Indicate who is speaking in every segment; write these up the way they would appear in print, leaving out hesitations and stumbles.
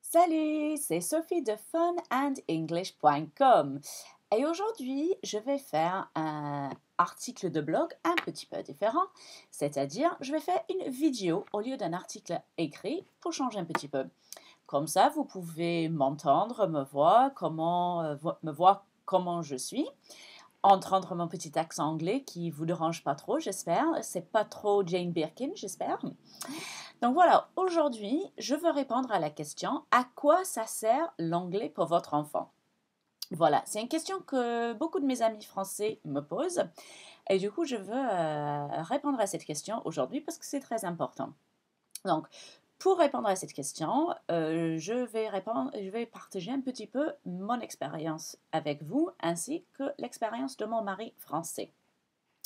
Speaker 1: Salut, c'est Sophie de funandenglish.com et aujourd'hui je vais faire un article de blog un petit peu différent, c'est-à-dire je vais faire une vidéo au lieu d'un article écrit pour changer un petit peu. Comme ça, vous pouvez m'entendre, me voir comment je suis, entendre mon petit accent anglais qui vous dérange pas trop, j'espère. C'est pas trop Jane Birkin, j'espère. Donc voilà, aujourd'hui, je veux répondre à la question: à quoi ça sert l'anglais pour votre enfant? Voilà, c'est une question que beaucoup de mes amis français me posent et du coup, je veux répondre à cette question aujourd'hui parce que c'est très important. Donc, pour répondre à cette question, je vais partager un petit peu mon expérience avec vous ainsi que l'expérience de mon mari français.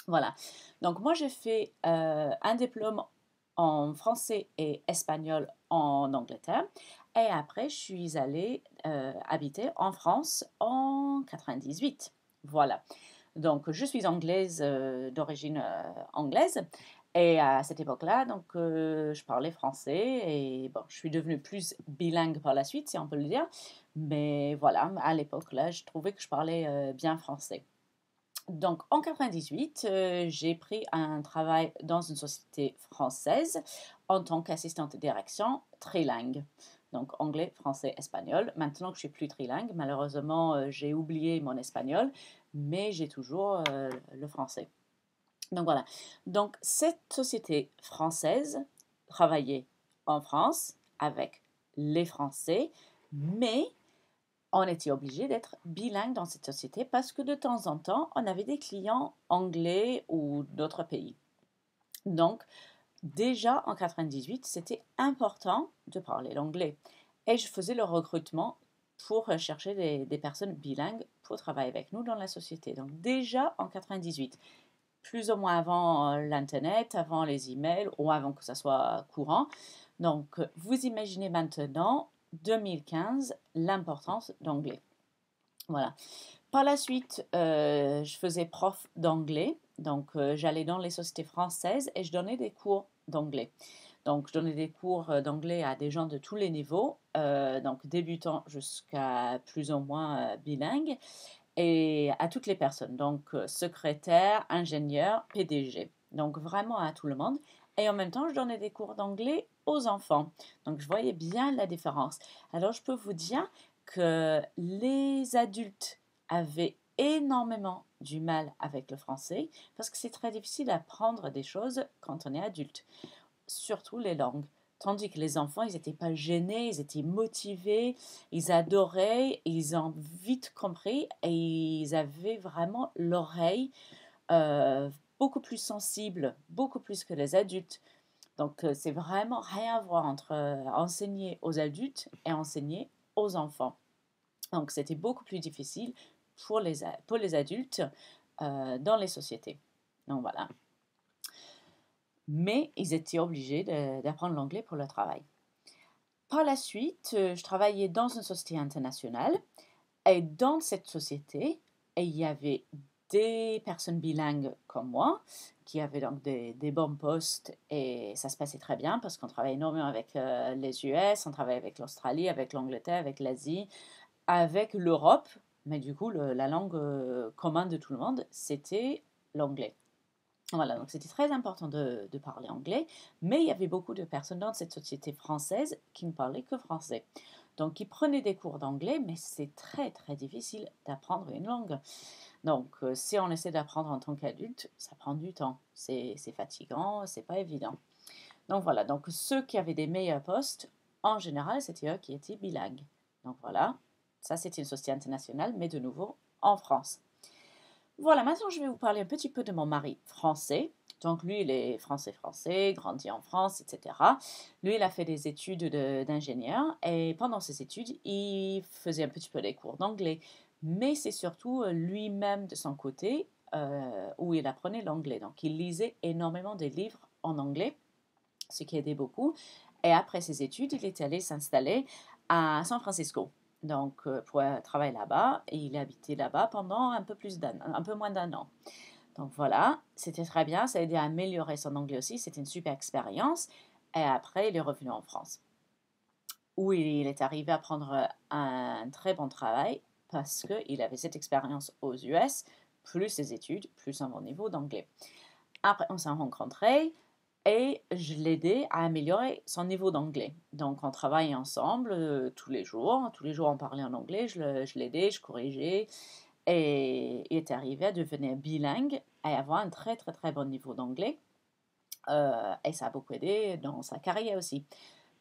Speaker 1: Voilà. Donc moi, j'ai fait un diplôme en français et espagnol en Angleterre. Et après, je suis allée habiter en France en 98. Voilà. Donc, je suis anglaise, d'origine anglaise. Et à cette époque-là, donc, je parlais français. Et bon, je suis devenue plus bilingue par la suite, si on peut le dire. Mais voilà, à l'époque, là, je trouvais que je parlais bien français. Donc, en 98, j'ai pris un travail dans une société française en tant qu'assistante de direction trilingue. Donc, anglais, français, espagnol. Maintenant que je suis plus trilingue, malheureusement, j'ai oublié mon espagnol, mais j'ai toujours le français. Donc, voilà. Donc, cette société française travaillait en France avec les Français, mais on était obligé d'être bilingue dans cette société parce que de temps en temps, on avait des clients anglais ou d'autres pays. Donc, déjà en 98, c'était important de parler l'anglais. Et je faisais le recrutement pour chercher des personnes bilingues pour travailler avec nous dans la société. Donc, déjà en 98, plus ou moins avant l'Internet, avant les emails ou avant que ça soit courant. Donc, vous imaginez maintenant, 2015, l'importance d'anglais. Voilà. Par la suite, je faisais prof d'anglais. Donc, j'allais dans les sociétés françaises et je donnais des cours d'anglais. Donc, je donnais des cours d'anglais à des gens de tous les niveaux, donc débutants jusqu'à plus ou moins bilingues, et à toutes les personnes. Donc, secrétaire, ingénieur, PDG. Donc, vraiment à tout le monde. Et en même temps, je donnais des cours d'anglais aux enfants. Donc, je voyais bien la différence. Alors, je peux vous dire que les adultes avaient énormément du mal avec le français parce que c'est très difficile d'apprendre des choses quand on est adulte, surtout les langues. Tandis que les enfants, ils n'étaient pas gênés, ils étaient motivés, ils adoraient, ils ont vite compris et ils avaient vraiment l'oreille euh, beaucoup plus sensible, beaucoup plus que les adultes. Donc, c'est vraiment rien à voir entre enseigner aux adultes et enseigner aux enfants. Donc, c'était beaucoup plus difficile pour les adultes dans les sociétés. Donc, voilà. Mais ils étaient obligés d'apprendre l'anglais pour le travail. Par la suite, je travaillais dans une société internationale et dans cette société, il y avait des personnes bilingues comme moi qui avaient donc des bons postes et ça se passait très bien parce qu'on travaillait énormément avec les US, on travaillait avec l'Australie, avec l'Angleterre, avec l'Asie, avec l'Europe, mais du coup, la langue commune de tout le monde, c'était l'anglais. Voilà, donc c'était très important de parler anglais, mais il y avait beaucoup de personnes dans cette société française qui ne parlaient que français. Donc, ils prenaient des cours d'anglais, mais c'est très, très difficile d'apprendre une langue. Donc, si on essaie d'apprendre en tant qu'adulte, ça prend du temps. C'est fatigant, c'est pas évident. Donc, voilà. Donc, ceux qui avaient des meilleurs postes, en général, c'était eux qui étaient bilingues. Donc, voilà. Ça, c'était une société internationale, mais de nouveau en France. Voilà, maintenant je vais vous parler un petit peu de mon mari français. Donc lui, il est français-français, grandi en France, etc. Lui, il a fait des études d'ingénieur et pendant ses études, il faisait un petit peu des cours d'anglais. Mais c'est surtout lui-même de son côté où il apprenait l'anglais. Donc il lisait énormément de livres en anglais, ce qui aidait beaucoup. Et après ses études, il est allé s'installer à San Francisco. Donc, pour travailler là-bas, et il a habité là-bas pendant un peu moins d'un an. Donc voilà, c'était très bien, ça a aidé à améliorer son anglais aussi, c'était une super expérience. Et après, il est revenu en France, où il est arrivé à prendre un très bon travail parce qu'il avait cette expérience aux US, plus ses études, plus un bon niveau d'anglais. Après, on s'est rencontrés et je l'aidais à améliorer son niveau d'anglais. Donc, on travaillait ensemble tous les jours. Tous les jours, on parlait en anglais. Je l'aidais, je corrigeais. Et il est arrivé à devenir bilingue et avoir un très, très, très bon niveau d'anglais. Et ça a beaucoup aidé dans sa carrière aussi.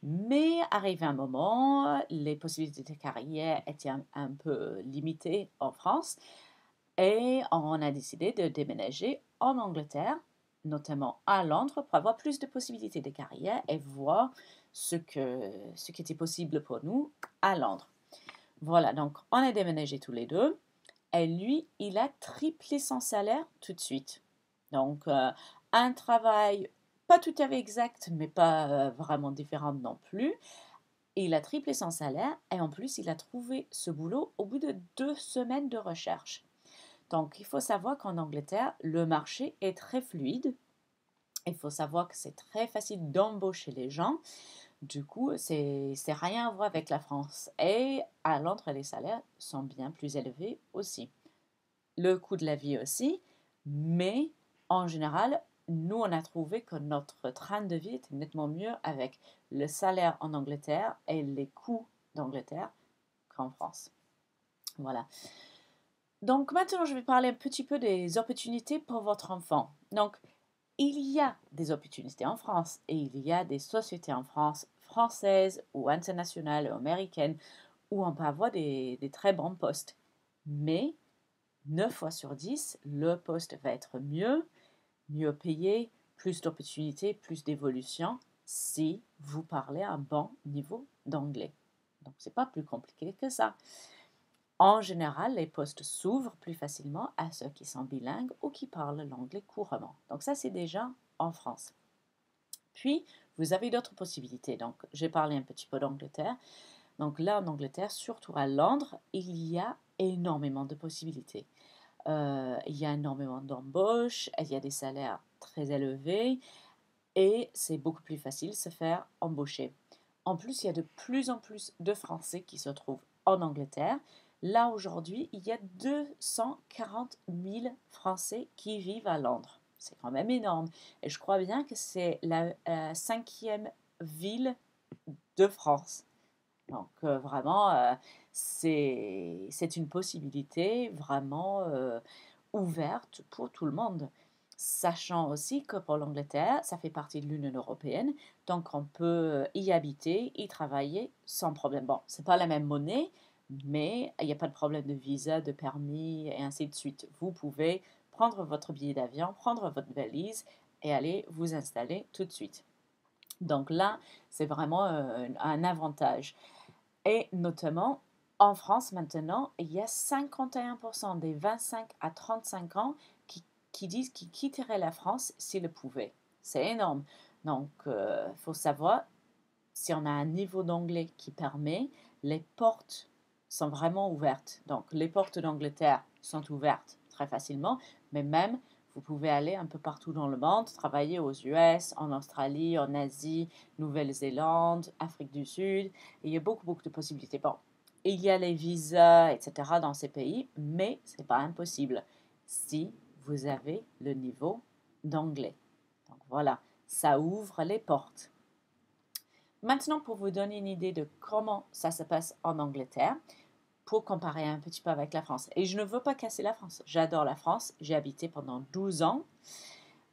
Speaker 1: Mais arrivé un moment, les possibilités de carrière étaient un peu limitées en France et on a décidé de déménager en Angleterre, notamment à Londres, pour avoir plus de possibilités de carrière et voir ce qui était possible pour nous à Londres. Voilà, donc on a déménagé tous les deux et lui, il a triplé son salaire tout de suite. Donc, un travail pas tout à fait exact, mais pas vraiment différent non plus. Il a triplé son salaire et en plus, il a trouvé ce boulot au bout de 2 semaines de recherche. Donc, il faut savoir qu'en Angleterre, le marché est très fluide. Il faut savoir que c'est très facile d'embaucher les gens. Du coup, c'est rien à voir avec la France. Et à Londres, les salaires sont bien plus élevés aussi. Le coût de la vie aussi. Mais en général, nous, on a trouvé que notre train de vie était nettement mieux avec le salaire en Angleterre et les coûts d'Angleterre qu'en France. Voilà. Donc maintenant, je vais parler un petit peu des opportunités pour votre enfant. Donc, il y a des opportunités en France et il y a des sociétés en France, françaises ou internationales ou américaines, où on peut avoir des très bons postes. Mais 9 fois sur 10, le poste va être mieux payé, plus d'opportunités, plus d'évolution si vous parlez un bon niveau d'anglais. Donc, ce n'est pas plus compliqué que ça. En général, les postes s'ouvrent plus facilement à ceux qui sont bilingues ou qui parlent l'anglais couramment. Donc ça, c'est déjà en France. Puis, vous avez d'autres possibilités. Donc, j'ai parlé un petit peu d'Angleterre. Donc là, en Angleterre, surtout à Londres, il y a énormément de possibilités. Il y a énormément d'embauches, il y a des salaires très élevés et c'est beaucoup plus facile de se faire embaucher. En plus, il y a de plus en plus de Français qui se trouvent en Angleterre. Là, aujourd'hui, il y a 240 000 Français qui vivent à Londres. C'est quand même énorme. Et je crois bien que c'est la 5e ville de France. Donc, vraiment, c'est une possibilité vraiment ouverte pour tout le monde. Sachant aussi que pour l'Angleterre, ça fait partie de l'Union européenne, donc on peut y habiter, y travailler sans problème. Bon, c'est pas la même monnaie, mais il n'y a pas de problème de visa, de permis et ainsi de suite. Vous pouvez prendre votre billet d'avion, prendre votre valise et aller vous installer tout de suite. Donc là, c'est vraiment un avantage. Et notamment, en France maintenant, il y a 51% des 25 à 35 ans qui disent qu'ils quitteraient la France s'ils le pouvaient. C'est énorme. Donc, il faut savoir, si on a un niveau d'anglais qui permet, les portes sont vraiment ouvertes. Donc, les portes d'Angleterre sont ouvertes très facilement, mais même, vous pouvez aller un peu partout dans le monde, travailler aux US, en Australie, en Asie, Nouvelle-Zélande, Afrique du Sud. Et il y a beaucoup, beaucoup de possibilités. Bon, il y a les visas, etc. dans ces pays, mais ce n'est pas impossible si vous avez le niveau d'anglais. Donc voilà, ça ouvre les portes. Maintenant, pour vous donner une idée de comment ça se passe en Angleterre, pour comparer un petit peu avec la France. Et je ne veux pas casser la France. J'adore la France. J'ai habité pendant 12 ans.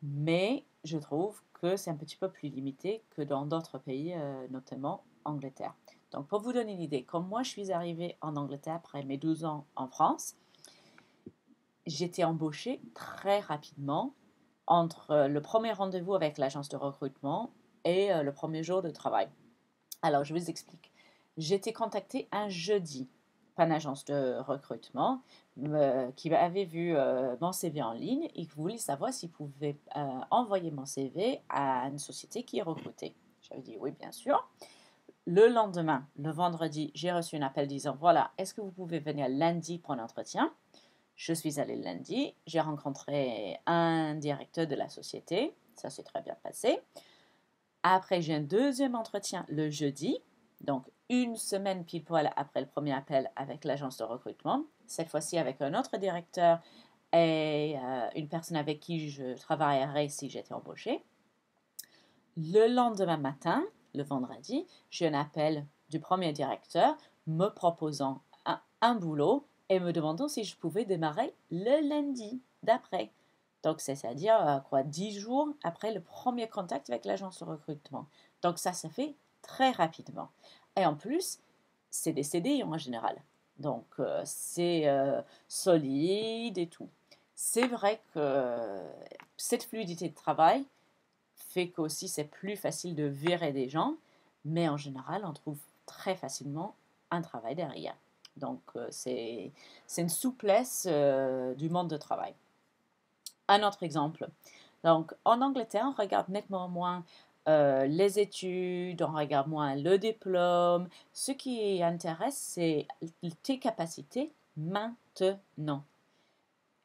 Speaker 1: Mais je trouve que c'est un petit peu plus limité que dans d'autres pays, notamment Angleterre. Donc, pour vous donner une idée, comme moi, je suis arrivée en Angleterre après mes 12 ans en France, j'étais embauchée très rapidement entre le premier rendez-vous avec l'agence de recrutement et le premier jour de travail. Alors, je vous explique. J'étais contactée un jeudi par une agence de recrutement qui avait vu mon CV en ligne et qui voulait savoir s'il pouvait envoyer mon CV à une société qui est recrutée. J'avais dit oui, bien sûr. Le lendemain, le vendredi, j'ai reçu un appel disant voilà, est-ce que vous pouvez venir lundi pour un entretien? Je suis allée lundi, j'ai rencontré un directeur de la société, ça s'est très bien passé. Après, j'ai un deuxième entretien le jeudi. Donc, une semaine pile poil après le premier appel avec l'agence de recrutement, cette fois-ci avec un autre directeur et une personne avec qui je travaillerais si j'étais embauchée. Le lendemain matin, le vendredi, j'ai un appel du premier directeur me proposant un boulot et me demandant si je pouvais démarrer le lundi d'après. Donc, c'est-à-dire, 10 jours après le premier contact avec l'agence de recrutement. Donc, ça se fait très rapidement. Et en plus, c'est des CDI en général. Donc, c'est solide et tout. C'est vrai que cette fluidité de travail fait qu'aussi c'est plus facile de virer des gens, mais en général, on trouve très facilement un travail derrière. Donc, c'est une souplesse du monde de travail. Un autre exemple. Donc, en Angleterre, on regarde nettement moins les études, on regarde moins le diplôme. Ce qui intéresse, c'est tes capacités maintenant.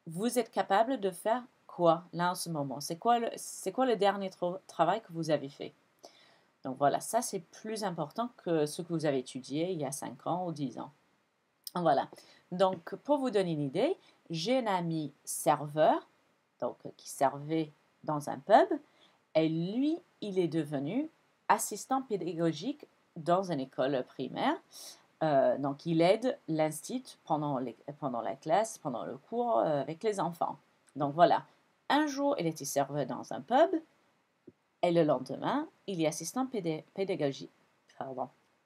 Speaker 1: Vous êtes capable de faire quoi là en ce moment? C'est quoi le dernier travail que vous avez fait? Donc voilà, ça c'est plus important que ce que vous avez étudié il y a 5 ans ou 10 ans. Voilà. Donc pour vous donner une idée, j'ai un ami serveur, donc qui servait dans un pub, et lui, il est devenu assistant pédagogique dans une école primaire. Donc, il aide l'institut pendant la classe, pendant le cours avec les enfants. Donc, voilà. Un jour, il était serveur dans un pub et le lendemain, il est assistant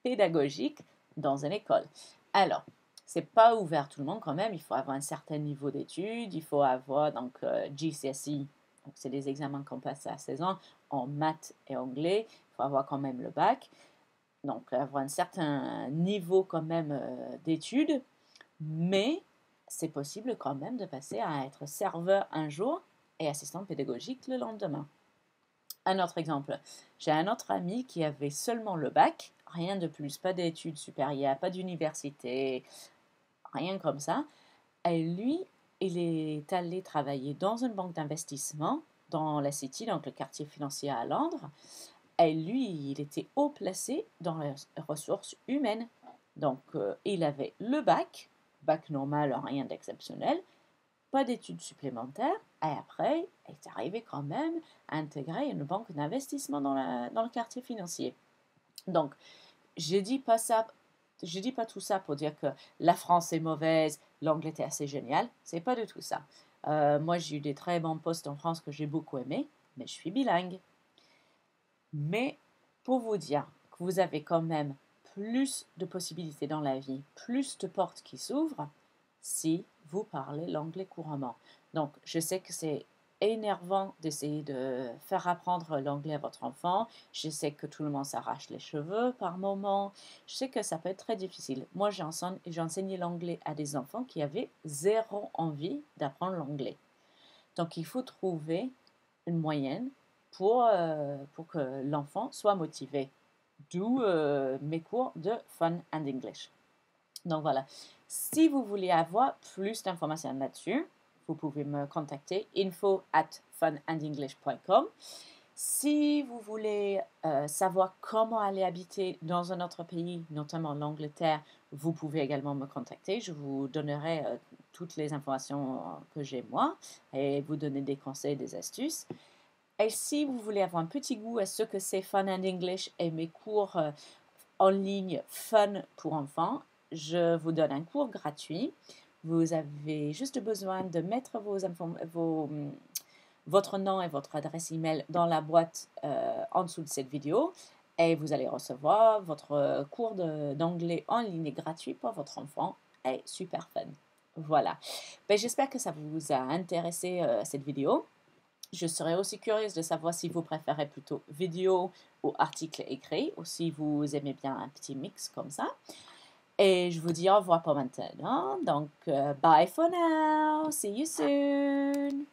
Speaker 1: pédagogique dans une école. Alors, c'est pas ouvert à tout le monde quand même. Il faut avoir un certain niveau d'études. Il faut avoir donc GCSE. Donc, c'est les examens qu'on passe à 16 ans en maths et anglais. Il faut avoir quand même le bac. Donc, avoir un certain niveau quand même d'études, mais c'est possible quand même de passer à être serveur un jour et assistant pédagogique le lendemain. Un autre exemple, j'ai un autre ami qui avait seulement le bac, rien de plus, pas d'études supérieures, pas d'université, rien comme ça. Et lui, il est allé travailler dans une banque d'investissement dans la City, donc le quartier financier à Londres. Et lui, il était haut placé dans les ressources humaines. Donc, il avait le bac normal, rien d'exceptionnel, pas d'études supplémentaires, et après, il est arrivé quand même à intégrer une banque d'investissement dans le quartier financier. Donc, je dis pas tout ça pour dire que la France est mauvaise, l'Angleterre c'est génial, c'est pas du tout ça. Moi, j'ai eu des très bons postes en France que j'ai beaucoup aimés, mais je suis bilingue. Mais pour vous dire que vous avez quand même plus de possibilités dans la vie, plus de portes qui s'ouvrent si vous parlez l'anglais couramment. Donc, je sais que c'est énervant d'essayer de faire apprendre l'anglais à votre enfant. Je sais que tout le monde s'arrache les cheveux par moment. Je sais que ça peut être très difficile. Moi, j'ai enseigné l'anglais à des enfants qui avaient zéro envie d'apprendre l'anglais. Donc, il faut trouver une moyenne pour que l'enfant soit motivé. D'où mes cours de Fun and English. Donc voilà, si vous voulez avoir plus d'informations là-dessus, vous pouvez me contacter info@funandenglish.com. Si vous voulez savoir comment aller habiter dans un autre pays, notamment l'Angleterre, vous pouvez également me contacter. Je vous donnerai toutes les informations que j'ai moi et vous donner des conseils, des astuces. Et si vous voulez avoir un petit goût à ce que c'est Fun and English et mes cours en ligne fun pour enfants, je vous donne un cours gratuit. Vous avez juste besoin de mettre votre nom et votre adresse email dans la boîte en dessous de cette vidéo et vous allez recevoir votre cours d'anglais en ligne gratuit pour votre enfant et super fun. Voilà. Ben, j'espère que ça vous a intéressé cette vidéo. Je serais aussi curieuse de savoir si vous préférez plutôt vidéo ou article écrit, ou si vous aimez bien un petit mix comme ça. Et je vous dis au revoir pour maintenant. Donc, bye for now. See you soon.